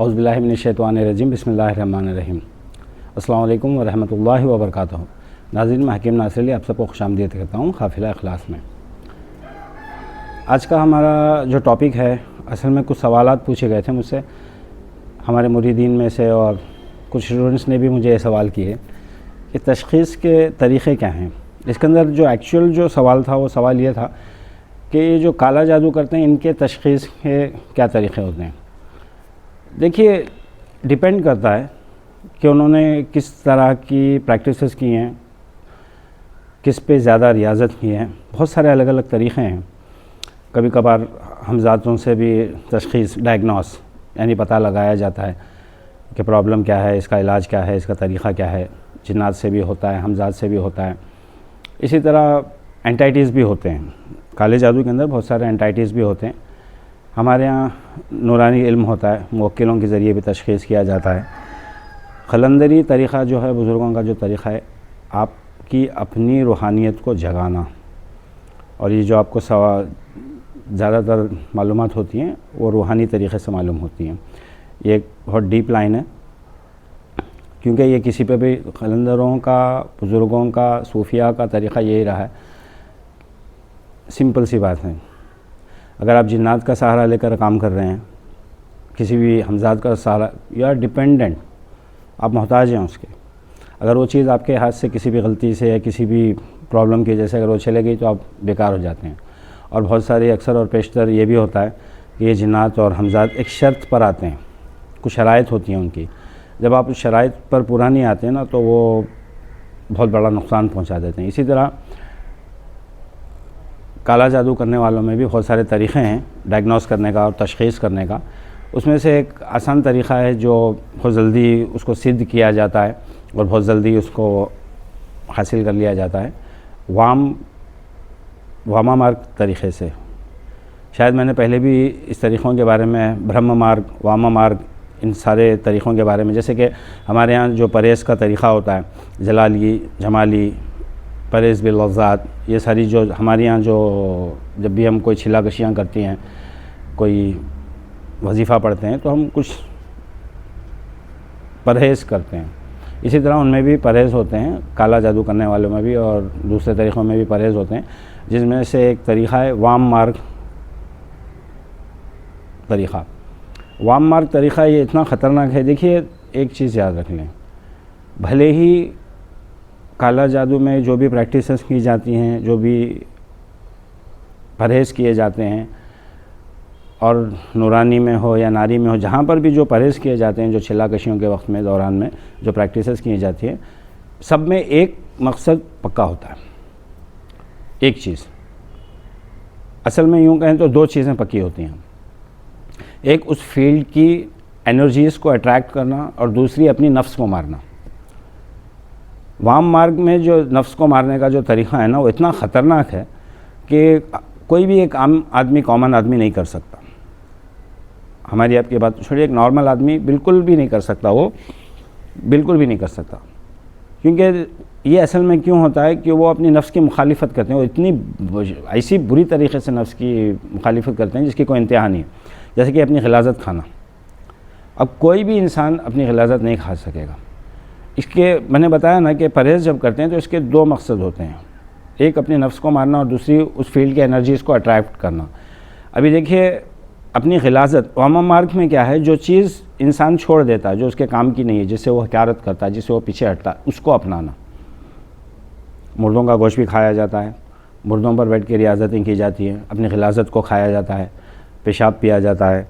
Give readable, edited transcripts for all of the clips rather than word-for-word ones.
औज़ुबिल्लाहि मिनश्शैतानिर्रजीम बिस्मिल्लाहिर्रहमानिर्रहीम। अस्सलामु अलैकुम व रहमतुल्लाहि व बरकातुहू। नाज़रीन, मैं हकीम नासिर अली आप सबको खुशामदीद कहता हूँ काफ़िला इखलास में। आज का हमारा जो टॉपिक है, असल में कुछ सवालात पूछे गए थे मुझसे हमारे मुरीदीन में से, और कुछ स्टूडेंट्स ने भी मुझे ये सवाल किए कि तशख़ीस के तरीक़े क्या हैं। इसके अंदर जो एक्चुअल जो सवाल था वो सवाल ये था कि ये जो काला जादू करते हैं इनके तशख़ीस के क्या तरीक़े होते हैं। देखिए, डिपेंड करता है कि उन्होंने किस तरह की प्रैक्टिसेस की हैं, किस पे ज़्यादा रियाज़त की है। बहुत सारे अलग अलग तरीक़े हैं। कभी कभार हमजातों से भी तशख़ीस डायग्नोस यानी पता लगाया जाता है कि प्रॉब्लम क्या है, इसका इलाज क्या है, इसका तरीक़ा क्या है। जिन्नात से भी होता है, हमजात से भी होता है। इसी तरह एंटाइटीज़ भी होते हैं। काले जादू के अंदर बहुत सारे एंटाइटीज़ भी होते हैं। हमारे यहाँ नूरानी इल्म होता है, मुवक्किलों के ज़रिए भी तशख़ीस किया जाता है। क़लंदरी तरीक़ा जो है, बुज़ुर्गों का जो तरीक़ा है, आपकी अपनी रूहानियत को जगाना। और ये जो आपको ज़्यादातर मालूमात होती हैं वो रूहानी तरीक़े से मालूम होती हैं। ये एक बहुत डीप लाइन है, क्योंकि ये किसी पे भी क़लंदरों का, बुज़ुर्गों का, सूफिया का तरीक़ा यही रहा है। सिंपल सी बात है, अगर आप जिन्नात का सहारा लेकर काम कर रहे हैं, किसी भी हमजात का सहारा, यू आर डिपेंडेंट, आप मोहताज हैं उसके। अगर वो चीज़ आपके हाथ से किसी भी गलती से या किसी भी प्रॉब्लम की वजह से अगर वो चले गई तो आप बेकार हो जाते हैं। और बहुत सारे अक्सर और पेशतर ये भी होता है कि ये जिन्नात और हमजात एक शर्त पर आते हैं, कुछ शराइत होती हैं उनकी। जब आप उस शराइत पर पूरा नहीं आते हैं ना, तो वो बहुत बड़ा नुकसान पहुंचा देते हैं। इसी तरह काला जादू करने वालों में भी बहुत सारे तरीक़े हैं डायग्नोस करने का और तशख़ीस करने का। उसमें से एक आसान तरीक़ा है जो बहुत जल्दी उसको सिद्ध किया जाता है और बहुत जल्दी उसको हासिल कर लिया जाता है, वामा मार्ग तरीक़े से। शायद मैंने पहले भी इस तरीक़ों के बारे में, ब्रह्म मार्ग, वामा मार्ग, इन सारे तरीक़ों के बारे में, जैसे कि हमारे यहाँ जो परहेज़ का तरीक़ा होता है, जलाली, जमाली, परहेज़ बिल लज़्ज़ात, ये सारी जो हमारे यहाँ जो जब भी हम कोई छिला कशियाँ करती हैं, कोई वजीफ़ा पढ़ते हैं, तो हम कुछ परहेज़ करते हैं। इसी तरह उनमें भी परहेज़ होते हैं, काला जादू करने वालों में भी और दूसरे तरीक़ों में भी परहेज़ होते हैं, जिसमें से एक तरीक़ा है वाम मार्ग तरीक़ा। वाम मार्ग तरीक़ा ये इतना ख़तरनाक है। देखिए, एक चीज़ याद रख लें, भले ही काला जादू में जो भी प्रैक्टिसेस की जाती हैं, जो भी परहेज़ किए जाते हैं, और नूरानी में हो या नारी में हो, जहाँ पर भी जो परहेज़ किए जाते हैं, जो छिल्लाकशियों के वक्त में, दौरान में जो प्रैक्टिसेस की जाती है, सब में एक मकसद पक्का होता है। एक चीज़, असल में यूँ कहें तो दो चीज़ें पक्की होती हैं। एक उस फील्ड की एनर्जीज़ को अट्रैक्ट करना, और दूसरी अपनी नफ्स को मारना। वाम मार्ग में जो नफ्स को मारने का जो तरीक़ा है ना, वो इतना ख़तरनाक है कि कोई भी एक आम आदमी, कॉमन आदमी नहीं कर सकता। हमारी आपकी बात छोड़िए, एक नॉर्मल आदमी बिल्कुल भी नहीं कर सकता, वो बिल्कुल भी नहीं कर सकता। क्योंकि ये असल में क्यों होता है कि वो अपनी नफ्स की मुखालिफत करते हैं। वो इतनी ऐसी बुरी तरीक़े से नफ्स की मुखालिफत करते हैं जिसकी कोई इंतहा नहीं है। जैसे कि अपनी ग़िलाज़त खाना। अब कोई भी इंसान अपनी ग़िलाज़त नहीं खा सकेगा। इसके मैंने बताया ना कि परहेज़ जब करते हैं तो इसके दो मकसद होते हैं, एक अपनी नफ्स को मारना और दूसरी उस फील्ड की एनर्जीज़ को अट्रैक्ट करना। अभी देखिए, अपनी ग़िलाज़त वामा मार्ग में क्या है, जो चीज़ इंसान छोड़ देता है, जो उसके काम की नहीं है, जिससे वो हकारत करता है, जिससे वो पीछे हटता है, उसको अपनाना। मुर्दों का गोश्त भी खाया जाता है, मुर्दों पर बैठ के रियाज़तें की जाती हैं, अपनी ग़िलाज़त को खाया जाता है, पेशाब पिया जाता है।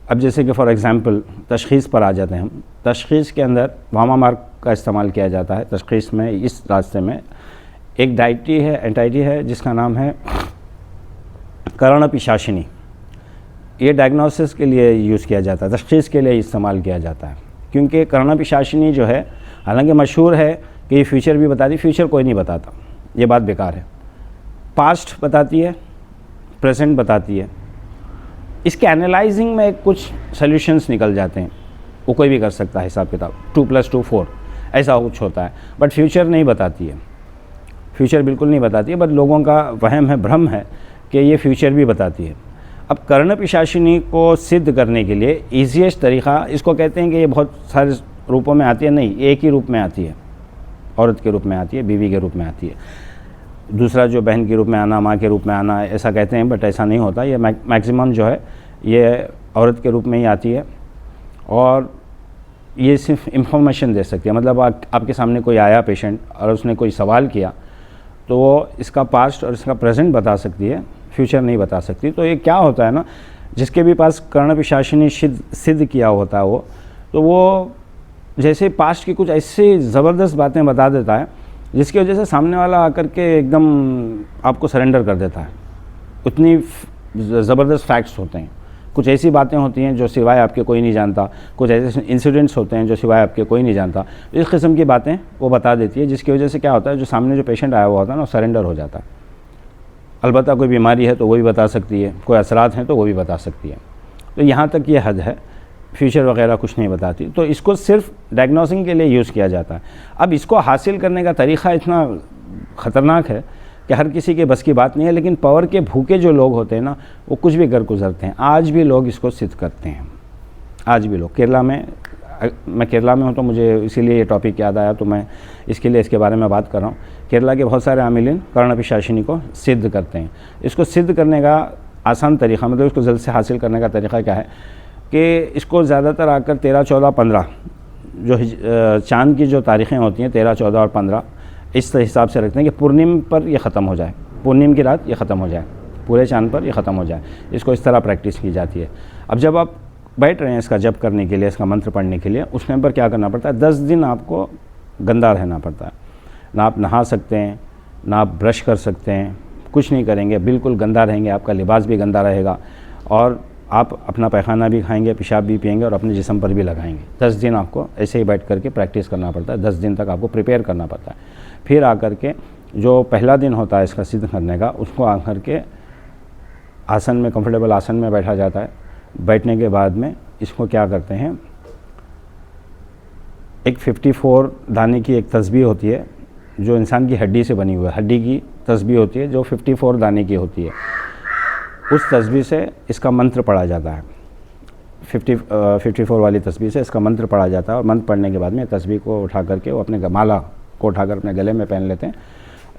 अब जैसे कि फॉर एग्ज़ाम्पल तशख़ीस पर आ जाते हैं हम। तशख़ीस के अंदर वामा मार्ग का इस्तेमाल किया जाता है। तशख़ीस में इस रास्ते में एक डाइटी है, एंटाइटी है, जिसका नाम है कर्ण पिशाचिनी। ये डायग्नोसिस के लिए यूज़ किया जाता है, तशख़ीस के लिए इस्तेमाल किया जाता है। क्योंकि कर्ण पिशाचिनी जो है, हालांकि मशहूर है कि ये फ्यूचर भी बताती, फ्यूचर कोई नहीं बताता, ये बात बेकार है। पास्ट बताती है, प्रेजेंट बताती है। इसके एनालाइजिंग में कुछ सॉल्यूशंस निकल जाते हैं, वो कोई भी कर सकता है हिसाब किताब, 2 + 2 4 ऐसा कुछ होता है। बट फ्यूचर नहीं बताती है, फ्यूचर बिल्कुल नहीं बताती है। बट लोगों का वहम है, भ्रम है कि ये फ्यूचर भी बताती है। अब कर्ण पिशाचिनी को सिद्ध करने के लिए ईजीएस्ट तरीक़ा, इसको कहते हैं कि ये बहुत सारे रूपों में आती है, नहीं, एक ही रूप में आती है, औरत के रूप में आती है, बीवी के रूप में आती है। दूसरा जो बहन के रूप में आना, माँ के रूप में आना, ऐसा कहते हैं, बट ऐसा नहीं होता। ये मैक्सिमम जो है ये औरत के रूप में ही आती है, और ये सिर्फ इंफॉर्मेशन दे सकती है। मतलब आपके सामने कोई आया पेशेंट और उसने कोई सवाल किया, तो वो इसका पास्ट और इसका प्रेजेंट बता सकती है, फ्यूचर नहीं बता सकती। तो ये क्या होता है ना, जिसके भी पास कर्ण पिशाचिनी सिद्ध किया होता है वो, तो वो जैसे पास्ट की कुछ ऐसी ज़बरदस्त बातें बता देता है जिसकी वजह से सामने वाला आकर के एकदम आपको सरेंडर कर देता है। उतनी ज़बरदस्त फैक्ट्स होते हैं, कुछ ऐसी बातें होती हैं जो सिवाय आपके कोई नहीं जानता, कुछ ऐसे इंसिडेंट्स होते हैं जो सिवाय आपके कोई नहीं जानता। इस किस्म की बातें वो बता देती है, जिसकी वजह से क्या होता है, जो सामने जो पेशेंट आया हुआ होता है ना, वो सरेंडर हो जाता है। अलबत्ता कोई बीमारी है तो वो भी बता सकती है, कोई असरात हैं तो वो भी बता सकती है। तो यहाँ तक ये हद है, फ्यूचर वगैरह कुछ नहीं बताती। तो इसको सिर्फ डायग्नोसिंग के लिए यूज़ किया जाता है। अब इसको हासिल करने का तरीक़ा इतना ख़तरनाक है कि हर किसी के बस की बात नहीं है, लेकिन पावर के भूखे जो लोग होते हैं ना, वो कुछ भी कर गुजरते हैं। आज भी लोग इसको सिद्ध करते हैं, आज भी लोग। केरला में, मैं केरला में हूँ तो मुझे इसीलिए ये टॉपिक याद आया, तो मैं इसके लिए इसके बारे में बात कर रहा हूँ। केरला के बहुत सारे आमिलीन कर्ण पिशाचिनी को सिद्ध करते हैं। इसको सिद्ध करने का आसान तरीक़ा, मतलब इसको जल्द से हासिल करने का तरीक़ा क्या है कि इसको ज़्यादातर आकर 13, 14, 15 जो चाँद की जो तारीख़ें होती हैं, 13, 14 और 15, इस हिसाब से रखते हैं कि पूर्णिम पर ये ख़त्म हो जाए, पूर्णिम की रात ये ख़त्म हो जाए, पूरे चाँद पर ये ख़त्म हो जाए। इसको इस तरह प्रैक्टिस की जाती है। अब जब आप बैठ रहे हैं इसका जप करने के लिए, इसका मंत्र पढ़ने के लिए, उस टाइम पर क्या करना पड़ता है, 10 दिन आपको गंदा रहना पड़ता है। ना आप नहा सकते हैं, ना आप ब्रश कर सकते हैं, कुछ नहीं करेंगे, बिल्कुल गंदा रहेंगे। आपका लिबास भी गंदा रहेगा और आप अपना पैखाना भी खाएंगे, पेशाब भी पिएंगे और अपने जिस्म पर भी लगाएंगे। 10 दिन आपको ऐसे ही बैठ करके प्रैक्टिस करना पड़ता है। 10 दिन तक आपको प्रिपेयर करना पड़ता है। फिर आकर के जो पहला दिन होता है इसका सिद्ध करने का, उसको आकर के आसन में, कंफर्टेबल आसन में बैठा जाता है। बैठने के बाद में इसको क्या करते हैं, एक 54 दाने की एक तस्बीह होती है जो इंसान की हड्डी से बनी हुई है, हड्डी की तस्बीह होती है जो 54 दाने की होती है। उस तस्बीह से इसका मंत्र पढ़ा जाता है। 54 वाली तस्बीह से इसका मंत्र पढ़ा जाता है, और मंत्र पढ़ने के बाद में तस्बीह को उठा करके वो अपने माला को उठाकर अपने गले में पहन लेते हैं।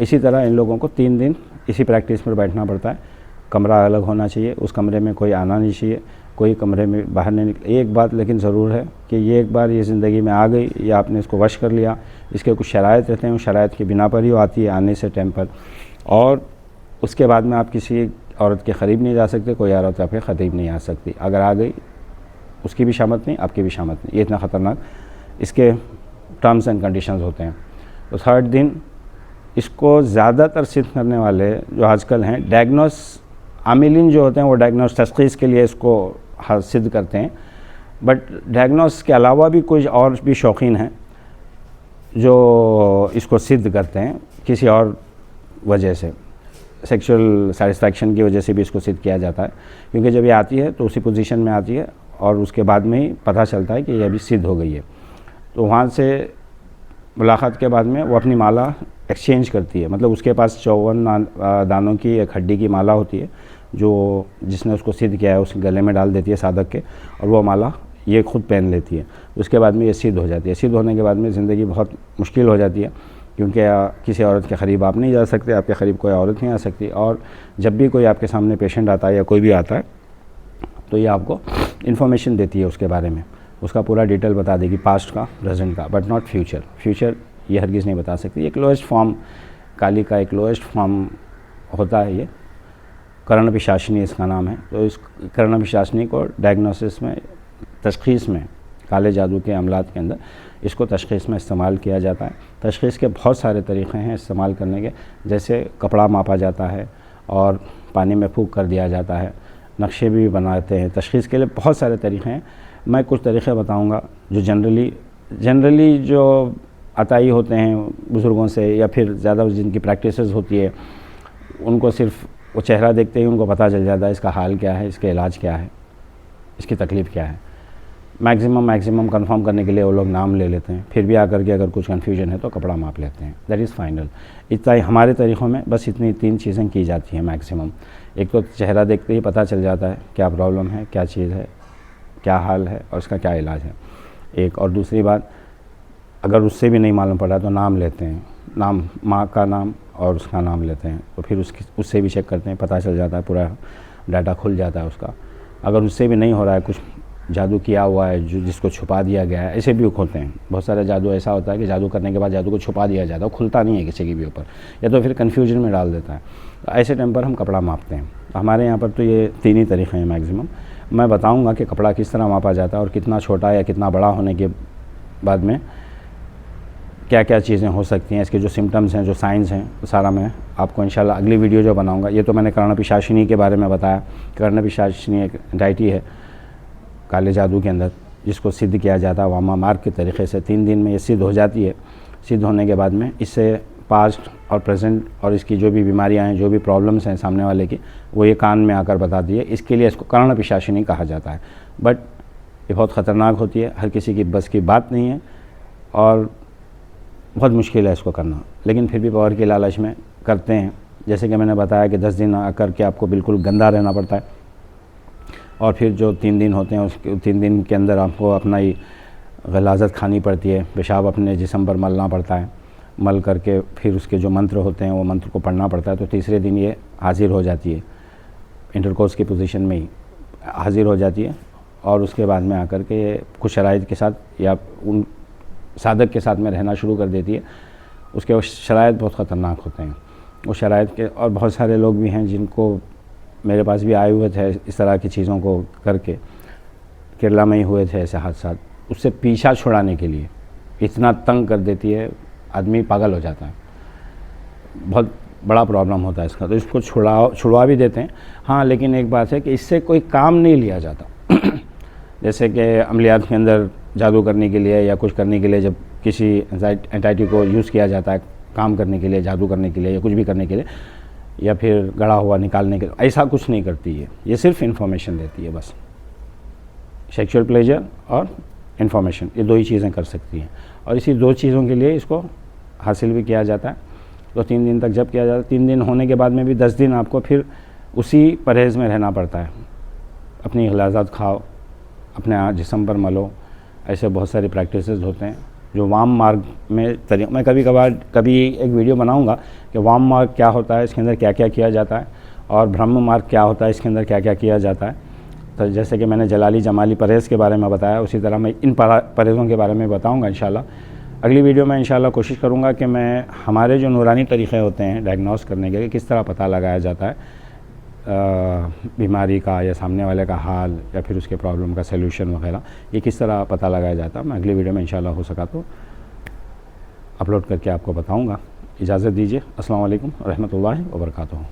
इसी तरह इन लोगों को 3 दिन इसी प्रैक्टिस पर बैठना पड़ता है। कमरा अलग होना चाहिए, उस कमरे में कोई आना नहीं चाहिए, कोई कमरे में बाहर नहीं निकले। एक बात लेकिन ज़रूर है कि ये एक बार ये ज़िंदगी में आ गई या आपने इसको वश कर लिया, इसके कुछ शराइत रहते हैं, उस शराइत के बिना पर ही आती है आने से टाइम पर, और उसके बाद में आप किसी औरत के करीब नहीं जा सकते, कोई औरत आपके करीब नहीं आ सकती। अगर आ गई उसकी भी शामत नहीं, आपकी भी शामत नहीं। ये इतना ख़तरनाक इसके टर्म्स एंड कंडीशंस होते हैं। तो 3rd दिन इसको ज़्यादातर सिद्ध करने वाले जो आजकल हैं, आमिलीन जो होते हैं, वो डायग्नोस तशख़ीस के लिए इसको सिद्ध करते हैं। बट डायग्नोस के अलावा भी कुछ और भी शौकीन हैं जो इसको सिद्ध करते हैं किसी और वजह से, सेक्सुअल सेटिस्फैक्शन की वजह से भी इसको सिद्ध किया जाता है। क्योंकि जब ये आती है तो उसी पोजीशन में आती है और उसके बाद में ही पता चलता है कि ये अभी सिद्ध हो गई है। तो वहाँ से मुलाकात के बाद में वो अपनी माला एक्सचेंज करती है। मतलब उसके पास 54 दानों की एक हड्डी की माला होती है जो जिसने उसको सिद्ध किया है, उसके गले में डाल देती है साधक के, और वो माला ये खुद पहन लेती है। उसके बाद में ये सिद्ध हो जाती है। सिद्ध होने के बाद में ज़िंदगी बहुत मुश्किल हो जाती है, क्योंकि किसी औरत के करीब आप नहीं जा सकते, आपके करीब कोई औरत नहीं आ सकती। और जब भी कोई आपके सामने पेशेंट आता है या कोई भी आता है तो ये आपको इन्फॉर्मेशन देती है उसके बारे में, उसका पूरा डिटेल बता देगी, पास्ट का, प्रेजेंट का, बट नॉट फ्यूचर। फ्यूचर ये हरगिज़ नहीं बता सकती। एक लोएस्ट फॉर्म, काली का एक लोएस्ट फॉर्म होता है ये, कर्ण पिशाचिनी इसका नाम है। तो इस कर्ण पिशाचिनी को डायग्नोसिस में, तशख़ीस में, काले जादू के अमलात के अंदर इसको तशख़ीस में इस्तेमाल किया जाता है। तशख़ीस के बहुत सारे तरीक़े हैं इस्तेमाल करने के, जैसे कपड़ा मापा जाता है और पानी में फूंक कर दिया जाता है, नक्शे भी बनाते हैं। तशख़ीस के लिए बहुत सारे तरीक़े हैं। मैं कुछ तरीक़े बताऊंगा जो जनरली जो अताई होते हैं बुज़ुर्गों से, या फिर ज़्यादा जिनकी प्रैक्टिसेस होती है, उनको सिर्फ वो चेहरा देखते ही उनको पता चल जाता है इसका हाल क्या है, इसका इलाज क्या है, इसकी तकलीफ़ क्या है। मैक्सिमम कंफर्म करने के लिए वो लोग नाम ले लेते हैं, फिर भी आकर के अगर कुछ कन्फ्यूजन है तो कपड़ा माप लेते हैं। That is final. इतना ही हमारे तरीक़ों में बस इतनी 3 चीज़ें की जाती हैं मैक्सिमम। एक तो चेहरा देखते ही पता चल जाता है क्या प्रॉब्लम है, क्या चीज़ है, क्या हाल है और उसका क्या इलाज है, एक। और दूसरी बात, अगर उससे भी नहीं मालूम पड़ा तो नाम लेते हैं, नाम, माँ का नाम और उसका नाम लेते हैं, तो फिर उससे भी चेक करते हैं, पता चल जाता है, पूरा डाटा खुल जाता है उसका। अगर उससे भी नहीं हो रहा है, कुछ जादू किया हुआ है जो जिसको छुपा दिया गया है, ऐसे भी होते हैं। बहुत सारे जादू ऐसा होता है कि जादू करने के बाद जादू को छुपा दिया जाता है, खुलता नहीं है किसी के भी ऊपर, या तो फिर कन्फ्यूजन में डाल देता है। तो ऐसे टाइम पर हम कपड़ा मापते हैं। हमारे यहाँ पर तो ये 3 ही तरीक़े हैं मैक्सिमम। मैं बताऊँगा कि कपड़ा किस तरह मापा जाता है और कितना छोटा या कितना बड़ा होने के बाद में क्या क्या चीज़ें हो सकती हैं, इसके जो सिम्टम्स हैं, जो साइंस हैं, वो सारा मैं आपको इंशाल्लाह अगली वीडियो जो बनाऊंगा। ये तो मैंने कर्णपिशाचिनी के बारे में बताया। कर्णपिशाचिनी एक एंटाइटी है काले जादू के अंदर, जिसको सिद्ध किया जाता है वामा मार्ग के तरीके से। 3 दिन में ये सिद्ध हो जाती है। सिद्ध होने के बाद में इससे पास्ट और प्रेजेंट और इसकी जो भी बीमारियाँ हैं, जो भी प्रॉब्लम्स हैं सामने वाले की, वो ये कान में आकर बताती है। इसके लिए इसको कर्णपिशाचिनी कहा जाता है। बट ये बहुत ख़तरनाक होती है, हर किसी की बस की बात नहीं है और बहुत मुश्किल है इसको करना, लेकिन फिर भी पावर के लालच में करते हैं। जैसे कि मैंने बताया कि 10 दिन आकर के आपको बिल्कुल गंदा रहना पड़ता है, और फिर जो 3 दिन होते हैं उसके 3 दिन के अंदर आपको अपना ही गलाज़त खानी पड़ती है, पेशाब अपने जिस्म पर मलना पड़ता है। मल करके फिर उसके जो मंत्र होते हैं वो मंत्र को पढ़ना पड़ता है। तो तीसरे दिन ये हाजिर हो जाती है, इंटरकोर्स की पोजीशन में ही हाजिर हो जाती है, और उसके बाद में आकर के कुछ शराइत के साथ या उन साधक के साथ में रहना शुरू कर देती है। उसके शराइत बहुत ख़तरनाक होते हैं वो शराइत के। और बहुत सारे लोग भी हैं जिनको मेरे पास भी आए हुए थे इस तरह की चीज़ों को करके, केरला में ही हुए थे ऐसे हादसा। उससे पीछा छुड़ाने के लिए इतना तंग कर देती है, आदमी पागल हो जाता है। बहुत बड़ा प्रॉब्लम होता है इसका। तो इसको छुड़वा भी देते हैं। हाँ, लेकिन एक बात है कि इससे कोई काम नहीं लिया जाता। जैसे कि अमलियात के अंदर जादू करने के लिए या कुछ करने के लिए जब किसी एंटाइटी को यूज़ किया जाता है काम करने के लिए, जादू करने के लिए या कुछ भी करने के लिए, या फिर गड़ा हुआ निकालने के लिए, ऐसा कुछ नहीं करती है। ये सिर्फ इन्फॉर्मेशन देती है बस। सेक्सुअल प्लेजर और इन्फॉर्मेशन, ये 2 ही चीज़ें कर सकती हैं, और इसी 2 चीज़ों के लिए इसको हासिल भी किया जाता है। तो 3 दिन तक जब किया जाता है, 3 दिन होने के बाद में भी 10 दिन आपको फिर उसी परहेज़ में रहना पड़ता है। अपनी गलाज़त खाओ, अपने जिस्म पर मलो, ऐसे बहुत सारी प्रैक्टिसेस होते हैं जो वाम मार्ग में मैं कभी एक वीडियो बनाऊंगा कि वाम मार्ग क्या होता है, इसके अंदर क्या क्या किया जाता है, और ब्रह्म मार्ग क्या होता है, इसके अंदर क्या क्या किया जाता है। तो जैसे कि मैंने जलाली जमाली परहेज़ के बारे में बताया, उसी तरह मैं इन परहेज़ों के बारे में बताऊँगा इंशाल्लाह। अगली वीडियो में इंशाल्लाह कोशिश करूँगा कि मैं हमारे जो नूरानी तरीक़े होते हैं डायग्नोस करने के, किस तरह पता लगाया जाता है बीमारी का या सामने वाले का हाल या फिर उसके प्रॉब्लम का सलूशन वगैरह, ये किस तरह पता लगाया जाता है, मैं अगली वीडियो में इंशाल्लाह हो सका तो अपलोड करके आपको बताऊंगा। इजाज़त दीजिए। अस्सलाम वालेकुम रहमतुल्लाहि व बरकातुहू।